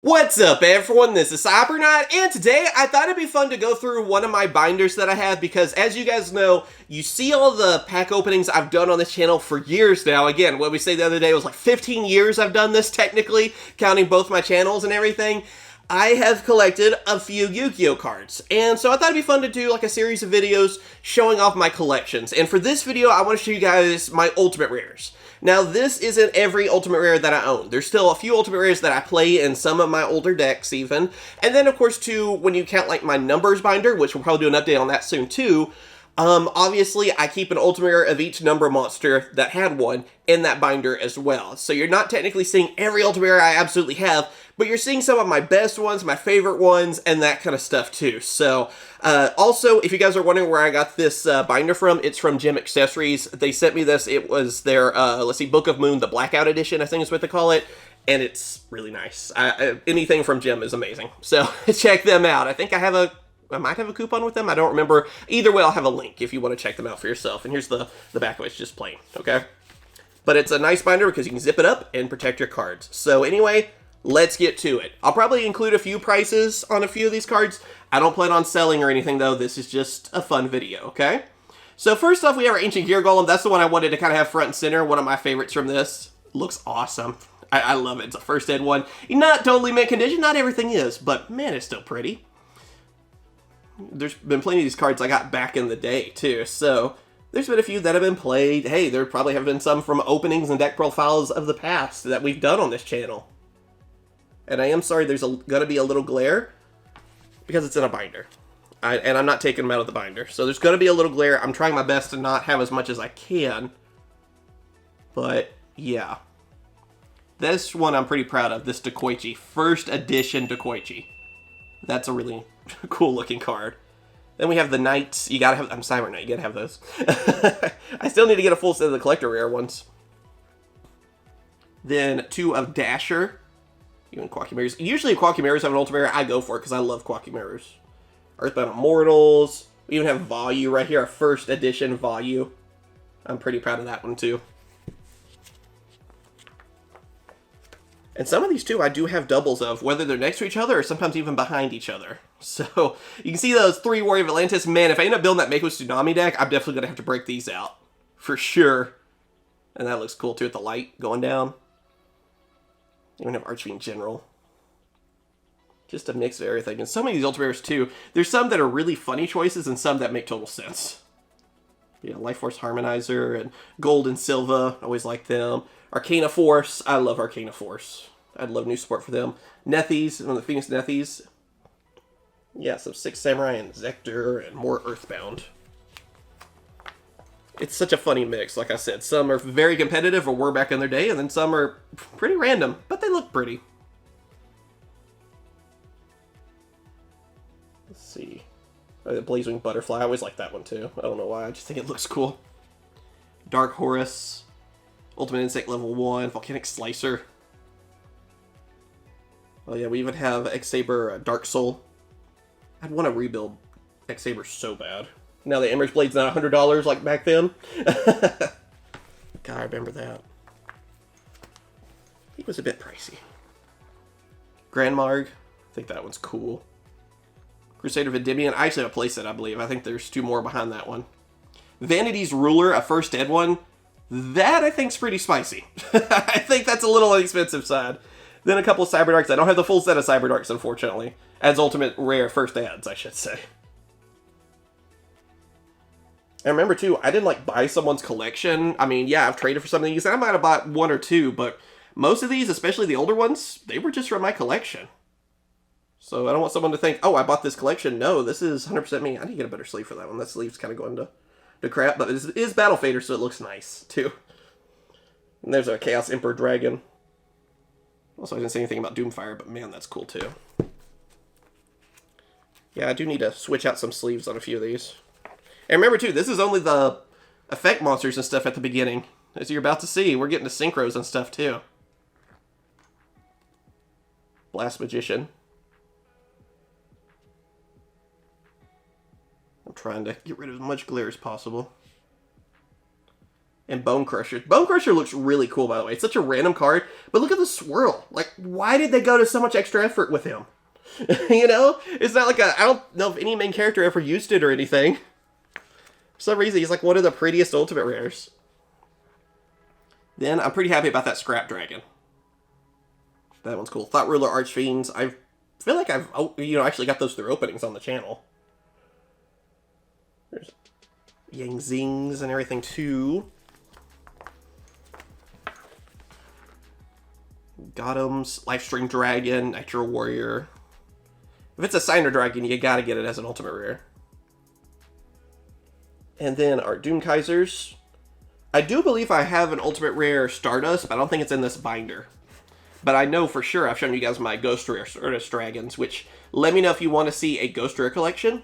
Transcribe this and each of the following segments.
What's up everyone, this is CyberKnight, and today I thought it'd be fun to go through one of my binders that I have because as you guys know, you see all the pack openings I've done on this channel for years now. Again, what we say the other day was like 15 years I've done this technically, counting both my channels and everything. I have collected a few Yu-Gi-Oh cards, and so I thought it'd be fun to do like a series of videos showing off my collections. And for this video, I want to show you guys my ultimate rares. Now, this isn't every ultimate rare that I own. There's still a few ultimate rares that I play in some of my older decks even. And then, of course, too, when you count like my numbers binder, which we'll probably do an update on that soon too, obviously I keep an ultimate rare of each number monster that had one in that binder as well. So you're not technically seeing every ultimate rare I absolutely have, but you're seeing some of my best ones, my favorite ones, and that kind of stuff too. So, also, if you guys are wondering where I got this binder from, it's from Gem Accessories. They sent me this. It was their, let's see, Book of Moon, the Blackout Edition, I think is what they call it. And it's really nice. Anything from Gem is amazing. So, check them out. I think I might have a coupon with them. I don't remember. Either way, I'll have a link if you want to check them out for yourself. And here's the back of it. It's just plain, okay? But it's a nice binder because you can zip it up and protect your cards. So, anyway, let's get to it. I'll probably include a few prices on a few of these cards. I don't plan on selling or anything, though. This is just a fun video, okay? So first off, we have our Ancient Gear Golem. That's the one I wanted to kind of have front and center. One of my favorites from this. Looks awesome. I love it. It's a first ed one. Not totally mint condition. Not everything is, but man, it's still pretty. There's been plenty of these cards I got back in the day, too. So there's been a few that have been played. Hey, there probably have been some from openings and deck profiles of the past that we've done on this channel. And I am sorry there's going to be a little glare because it's in a binder. And I'm not taking them out of the binder. So there's going to be a little glare. I'm trying my best to not have as much as I can. But, yeah. This one I'm pretty proud of. This Dekoichi. First edition Dekoichi. That's a really cool looking card. Then we have the Knights. You gotta have... I'm CyberKnight. You gotta have those. I still need to get a full set of the collector rare ones. Then 2 of Dasher. Even Quackymires. Usually if Quackymires have an ultimate rare, I go for it because I love Quackymires. Earthbound Immortals. We even have Vayu right here, our first edition Vayu. I'm pretty proud of that one too. And some of these too, I do have doubles of, whether they're next to each other or sometimes even behind each other. So, you can see those 3 Warrior of Atlantis. Man, if I end up building that Mako's Tsunami deck, I'm definitely going to have to break these out. For sure. And that looks cool too with the light going down. Even have Archfiend General. Just a mix of everything. And some of these ultimate rares too, there's some that are really funny choices and some that make total sense. Yeah, Life Force Harmonizer and Gold and Silva, always like them. Arcana Force, I love Arcana Force. I'd love new support for them. Nethies, one of the Phoenix Nethies. Yeah, some Six Samurai and Zector and more Earthbound. It's such a funny mix, like I said. Some are very competitive, or were back in their day, and then some are pretty random, but they look pretty. Let's see. The Blazewing Butterfly, I always like that one too. I don't know why, I just think it looks cool. Dark Horus. Ultimate Insect level 1. Volcanic Slicer. Oh yeah, we even have X-Saber Dark Soul. I'd want to rebuild X-Saber so bad. Now the Emerald Blade's not $100 like back then. God, I remember that. He was a bit pricey. Grand Marg. I think that one's cool. Crusader of Endymion. I actually have a playset, I believe. I think there's 2 more behind that one. Vanity's Ruler, a first ed one. That, I think, is pretty spicy. I think that's a little on the expensive side. Then a couple of Cyberdarks. I don't have the full set of Cyberdarks, unfortunately. As ultimate rare first ads, I should say. And remember, too, I didn't, like, buy someone's collection. I mean, yeah, I've traded for some of these, and I might have bought 1 or 2, but most of these, especially the older ones, they were just from my collection. So I don't want someone to think, oh, I bought this collection. No, this is 100% me. I need to get a better sleeve for that one. That sleeve's kind of going to crap, but it is Battle Fader, so it looks nice, too. And there's a Chaos Emperor Dragon. Also, I didn't say anything about Doomfire, but man, that's cool, too. Yeah, I do need to switch out some sleeves on a few of these. And remember, too, this is only the effect monsters and stuff at the beginning. As you're about to see, we're getting to synchros and stuff, too. Blast Magician. I'm trying to get rid of as much glare as possible. and Bone Crusher. Bone Crusher looks really cool, by the way. It's such a random card, but look at the swirl. Like, why did they go to so much extra effort with him? You know? It's not like I don't know if any main character ever used it or anything. For some reason, he's like one of the prettiest ultimate rares. Then, I'm pretty happy about that Scrap Dragon. That one's cool. Thought Ruler Archfiends. I feel like I've, actually got those through openings on the channel. There's Yang Zings and everything, too. Gotham's Lifestream Dragon, Nitro Warrior. If it's a Signer Dragon, you gotta get it as an ultimate rare. And then our Doomkaisers. I do believe I have an ultimate rare Stardust, but I don't think it's in this binder. But I know for sure I've shown you guys my Ghost Rare Stardust Dragons, which let me know if you want to see a Ghost Rare collection,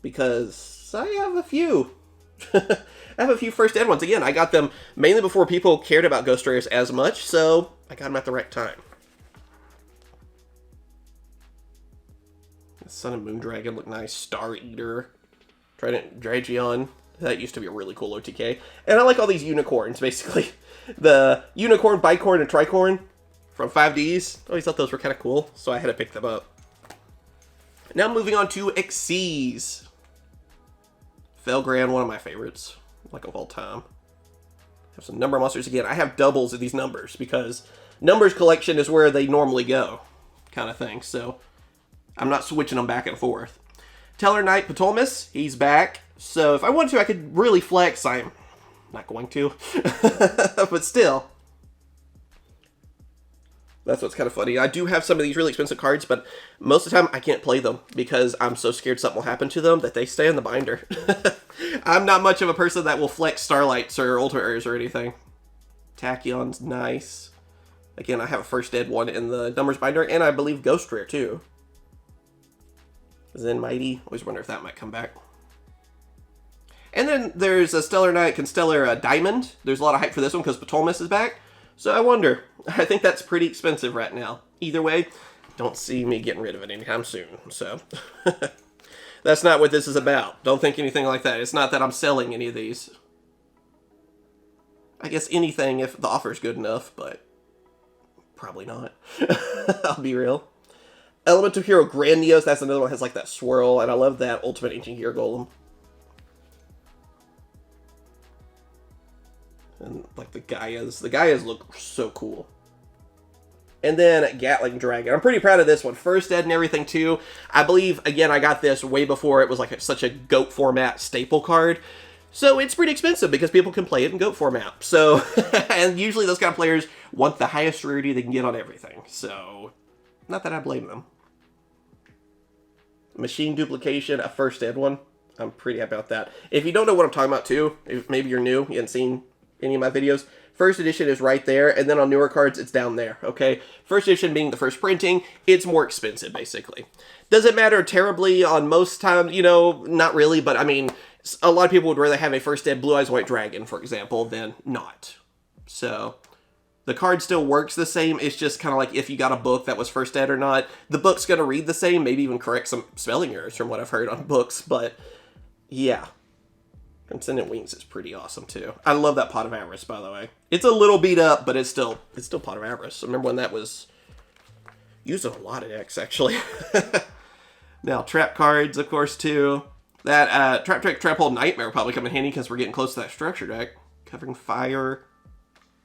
because I have a few. I have a few first ed ones. Again, I got them mainly before people cared about Ghost Rares as much, so I got them at the right time. Sun and Moon Dragon look nice. Star Eater. Trident Dragion. That used to be a really cool OTK. And I like all these unicorns, basically. The unicorn, bicorn, and tricorn from 5Ds. I always thought those were kind of cool, so I had to pick them up. Now moving on to Xyz. Felgran, one of my favorites, like of all time. Have some number monsters again. I have doubles of these numbers because numbers collection is where they normally go, kind of thing. So I'm not switching them back and forth. Teller Knight Ptolemy, he's back. So if I wanted to, I could really flex. I'm not going to, but still. That's what's kind of funny. I do have some of these really expensive cards, but most of the time I can't play them because I'm so scared something will happen to them that they stay in the binder. I'm not much of a person that will flex Starlights or Ultimate Rares or anything. Tachyon's nice. Again, I have a first ed one in the numbers binder, and I believe Ghost Rare too. Zen Mighty. Always wonder if that might come back. And then there's a Stellar Knight Constellar Diamond. There's a lot of hype for this one because Ptolemy is back. So I wonder. I think that's pretty expensive right now. Either way, don't see me getting rid of it anytime soon. So that's not what this is about. Don't think anything like that. It's not that I'm selling any of these. I guess anything if the offer's good enough, but probably not. I'll be real. Elemental Hero Grandiose. That's another one that has like that swirl. And I love that Ultimate Ancient Gear Golem. And like the Gaias look so cool. And then Gatling Dragon. I'm pretty proud of this one. First ed and everything too. I believe, again, I got this way before it was like such a GOAT format staple card. So it's pretty expensive because people can play it in GOAT format. So, and usually those kind of players want the highest rarity they can get on everything. So, not that I blame them. Machine Duplication, a first ed one. I'm pretty happy about that. If you don't know what I'm talking about too, if maybe you're new, you haven't seen any of my videos, first edition is right there, and then on newer cards, it's down there, okay? First edition being the first printing, it's more expensive, basically. Does it matter terribly on most times? You know, not really, but I mean, a lot of people would rather have a first ed Blue Eyes White Dragon, for example, than not. So, the card still works the same, it's just kind of like if you got a book that was first ed or not, the book's going to read the same, maybe even correct some spelling errors from what I've heard on books, but yeah. Transcendent Wings is pretty awesome too. I love that Pot of Avarice, by the way. It's a little beat up, but it's still Pot of Avarice. I remember when that was used in a lot of decks, actually. Now, trap cards, of course, too. That Trap Trick Trap Hole Nightmare will probably come in handy because we're getting close to that structure deck. Covering Fire.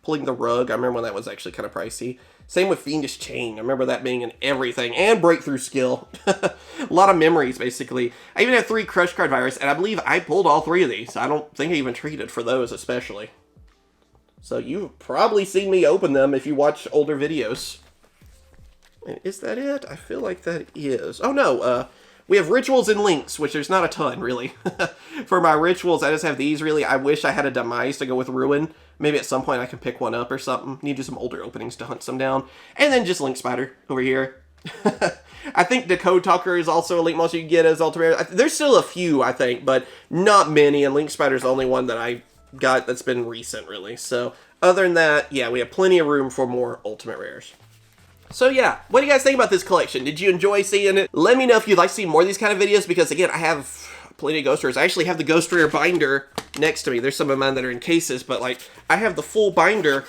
Pulling the Rug. I remember when that was actually kind of pricey. Same with Fiendish Chain. I remember that being in everything. And Breakthrough Skill. A lot of memories, basically. I even have 3 Crush Card Virus, and I believe I pulled all 3 of these. I don't think I even traded for those, especially. So you've probably seen me open them if you watch older videos. And is that it? I feel like that is. Oh, no. We have Rituals and Links, which there's not a ton, really. For my Rituals, I just have these, really. I wish I had a Demise to go with Ruin. Maybe at some point I can pick one up or something. Need to do some older openings to hunt some down. And then just Link Spider over here. I think Decode Talker is also a Link monster you can get as Ultimate. There's still a few, I think, but not many. And Link Spider's the only one that I got that's been recent, really. So other than that, yeah, we have plenty of room for more Ultimate Rares. So yeah, what do you guys think about this collection? Did you enjoy seeing it? Let me know if you'd like to see more of these kind of videos because, again, I have plenty of Ghost Rares. I actually have the Ghost Rare binder next to me. There's some of mine that are in cases, but like I have the full binder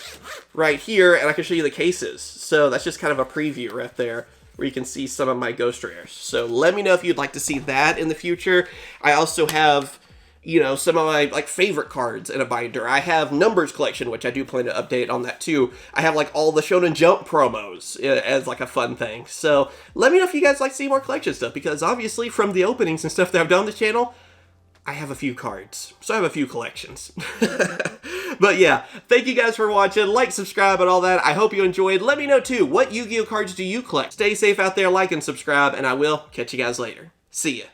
right here, and I can show you the cases. So that's just kind of a preview right there, where you can see some of my Ghost Rares. So let me know if you'd like to see that in the future. I also have, you know, some of my like favorite cards in a binder. I have Numbers Collection, which I do plan to update on that too. I have like all the Shonen Jump promos as like a fun thing. So let me know if you guys like to see more collection stuff, because obviously from the openings and stuff that I've done on the channel, I have a few cards. So I have a few collections. But yeah, thank you guys for watching. Like, subscribe, and all that. I hope you enjoyed. Let me know too, what Yu-Gi-Oh cards do you collect? Stay safe out there, like and subscribe, and I will catch you guys later. See ya.